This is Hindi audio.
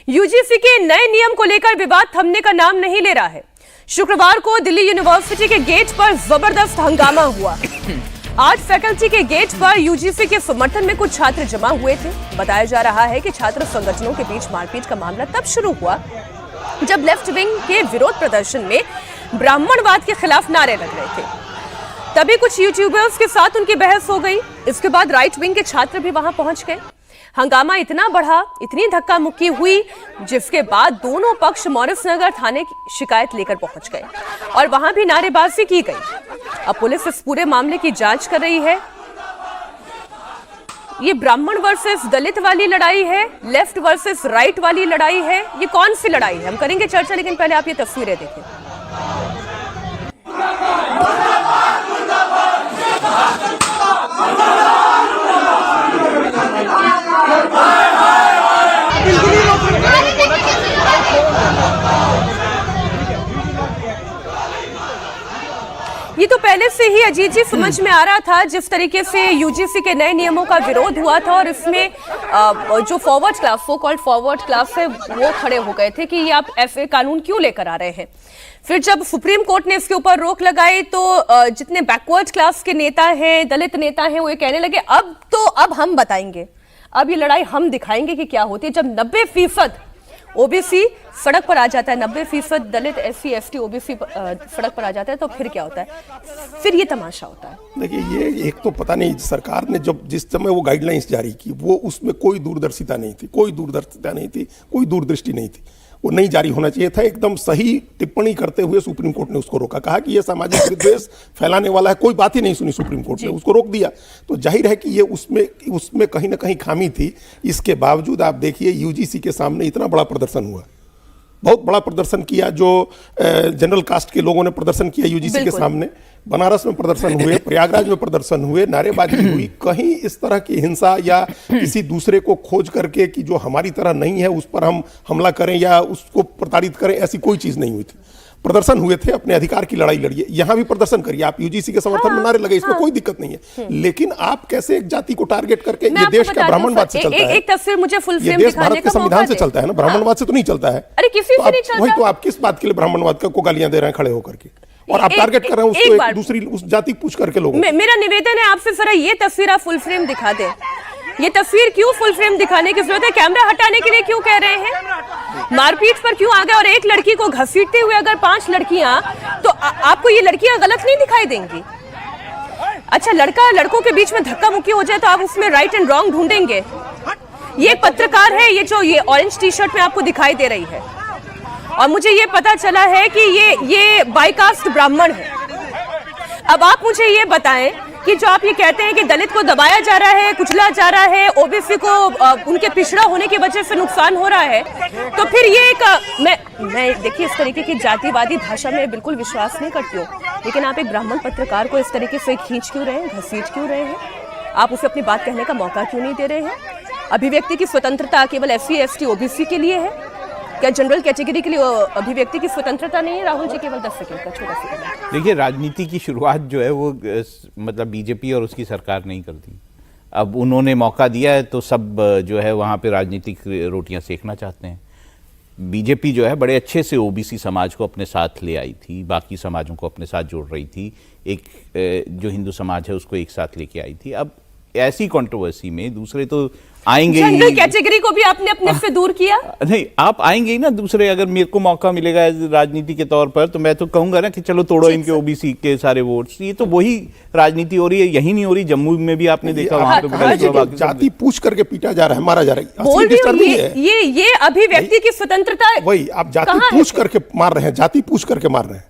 यूजीसी के नए नियम को लेकर विवाद थमने का नाम नहीं ले रहा है। शुक्रवार को दिल्ली यूनिवर्सिटी के गेट पर जबरदस्त हंगामा हुआ। आज फैकल्टी के गेट पर यूजीसी के समर्थन में कुछ छात्र जमा हुए थे। बताया जा रहा है कि छात्र संगठनों के बीच मारपीट का मामला तब शुरू हुआ जब लेफ्ट विंग के विरोध प्रदर्शन में ब्राह्मणवाद के खिलाफ नारे लग रहे थे। तभी कुछ यूट्यूबर्स के साथ उनकी बहस हो गई। इसके बाद राइट विंग के छात्र भी वहां पहुंच गए। हंगामा इतना बढ़ा, इतनी धक्का मुक्की हुई, जिसके बाद दोनों पक्ष मॉरिस नगर थाने की शिकायत लेकर पहुंच गए और वहां भी नारेबाजी की गई। अब पुलिस इस पूरे मामले की जांच कर रही है। ये ब्राह्मण वर्सेस दलित वाली लड़ाई है, लेफ्ट वर्सेस राइट वाली लड़ाई है, ये कौन सी लड़ाई है, हम करेंगे चर्चा, लेकिन पहले आप ये तस्वीरें देखें। ये तो पहले से ही अजीत जी समझ में आ रहा था, जिस तरीके से यूजीसी के नए नियमों का विरोध हुआ था और इसमें जो forward class, so called forward class है, वो खड़े हो गए थे कि ये आप ऐसे कानून क्यों लेकर आ रहे हैं। फिर जब सुप्रीम कोर्ट ने इसके ऊपर रोक लगाई तो जितने बैकवर्ड क्लास के नेता हैं, दलित नेता हैं, वो ये कहने लगे अब हम बताएंगे, अब ये लड़ाई हम दिखाएंगे कि क्या होती है। जब 90% ओबीसी सड़क पर आ जाता है, 90% दलित, एससी, एसटी, ओबीसी सड़क पर आ जाता है, तो फिर क्या होता है? फिर ये तमाशा होता है। देखिए, ये एक तो पता नहीं, सरकार ने जब जिस समय वो गाइडलाइंस जारी की, वो उसमें कोई दूरदर्शिता नहीं थी, कोई दूरदृष्टि नहीं थी। वो नहीं जारी होना चाहिए था। एकदम सही टिप्पणी करते हुए सुप्रीम कोर्ट ने उसको रोका, कहा कि ये सामाजिक विद्वेष फैलाने वाला है। कोई बात ही नहीं सुनी सुप्रीम कोर्ट ने, उसको रोक दिया। तो जाहिर है कि ये उसमें कहीं ना कहीं खामी थी। इसके बावजूद आप देखिए, यूजीसी के सामने इतना बड़ा प्रदर्शन हुआ, बहुत बड़ा प्रदर्शन किया। जो जनरल कास्ट के लोगों ने प्रदर्शन किया यूजीसी के सामने, बनारस में प्रदर्शन हुए, प्रयागराज में प्रदर्शन हुए, नारेबाजी हुई। कहीं इस तरह की हिंसा या किसी दूसरे को खोज करके कि जो हमारी तरह नहीं है उस पर हम हमला करें या उसको प्रताड़ित करें, ऐसी कोई चीज नहीं हुई थी। प्रदर्शन हुए थे, अपने अधिकार की लड़ाई लड़िए। यहां भी प्रदर्शन करिए, आप यूजीसी के समर्थन में नारे लगे, इसमें कोई दिक्कत नहीं है। लेकिन आप कैसे एक जाति को टारगेट करके, ये देश का ब्राह्मणवाद से चलता है। एक तस्वीर मुझे फुल फ्रेम दिखाने का मौका दे। भारत के संविधान से चलता है ना, ब्राह्मणवाद से तो नहीं चलता है। अरे किसी से नहीं चलता। वही तो आप किस बात के लिए ब्राह्मणवाद को गालियां दे रहे हैं खड़े होकर के, और आप टारगेट कर रहे हैं उसको, एक दूसरी उस जाति पूछ करके लोगों। मेरा निवेदन है आपसे, जरा ये तस्वीर आप फुल फ्रेम दिखा दें। ये तस्वीर क्यों फुल फ्रेम दिखाने की जरूरत है? कैमरा हटाने के लिए क्यों कह रहे हैं? मारपीट पर क्यों आ गए? और एक लड़की को घसीटते हुए अगर 5 लड़कियां, तो आपको ये लड़कियां गलत नहीं दिखाई देंगी? अच्छा, लड़कों के बीच में धक्का मुक्की हो जाए तो आप उसमें राइट एंड रॉन्ग ढूंढेंगे? ये पत्रकार है, ये ऑरेंज टी शर्ट में आपको दिखाई दे रही है, और मुझे ये पता चला है कि ये बाईकास्ट ब्राह्मण है। अब आप मुझे ये बताएं कि जो आप ये कहते हैं कि दलित को दबाया जा रहा है, कुचला जा रहा है, ओबीसी को उनके पिछड़ा होने की वजह से नुकसान हो रहा है, तो फिर ये एक मैं देखिए, इस तरीके की जातिवादी भाषा में बिल्कुल विश्वास नहीं करती हूँ, लेकिन आप एक ब्राह्मण पत्रकार को इस तरीके से खींच क्यों रहे हैं, घसीट क्यों रहे हैं? आप उसे अपनी बात कहने का मौका क्यों नहीं दे रहे हैं? अभिव्यक्ति की स्वतंत्रता केवल एससी, एसटी, ओबीसी के लिए है क्या? जनरल कैटेगरी के लिए अभिव्यक्ति की स्वतंत्रता नहीं है? राहुल जी, केवल 10 सेकंड का छोटा सा। देखिए, राजनीति की शुरुआत जो है वो मतलब बीजेपी और उसकी सरकार नहीं करती। अब उन्होंने मौका दिया है तो सब जो है वहाँ पे राजनीतिक रोटियां सेकना चाहते हैं। बीजेपी जो है बड़े अच्छे से ओबीसी समाज को अपने साथ ले आई थी, बाकी समाजों को अपने साथ जोड़ रही थी, एक जो हिंदू समाज है उसको एक साथ लेके आई थी। अब ऐसी कंट्रोवर्सी में दूसरे तो आएंगे ही। जनरल कैटेगरी को भी आपने अपने से दूर किया? नहीं, आप आएंगे ही ना दूसरे। अगर मेरे को मौका मिलेगा राजनीति के तौर पर तो मैं तो कहूंगा ना कि चलो तोड़ो इनके ओबीसी के सारे वोट्स। ये तो वही राजनीति हो रही है, यही नहीं हो रही। जम्मू में भी आपने देखा, वहां पे जाति पूछ करके पीटा जा रहा है, मारा जा रहा है। ये अभिव्यक्ति की स्वतंत्रता, वही आप जाति पूछ करके मार रहे हैं, जाति पूछ करके मार रहे हैं।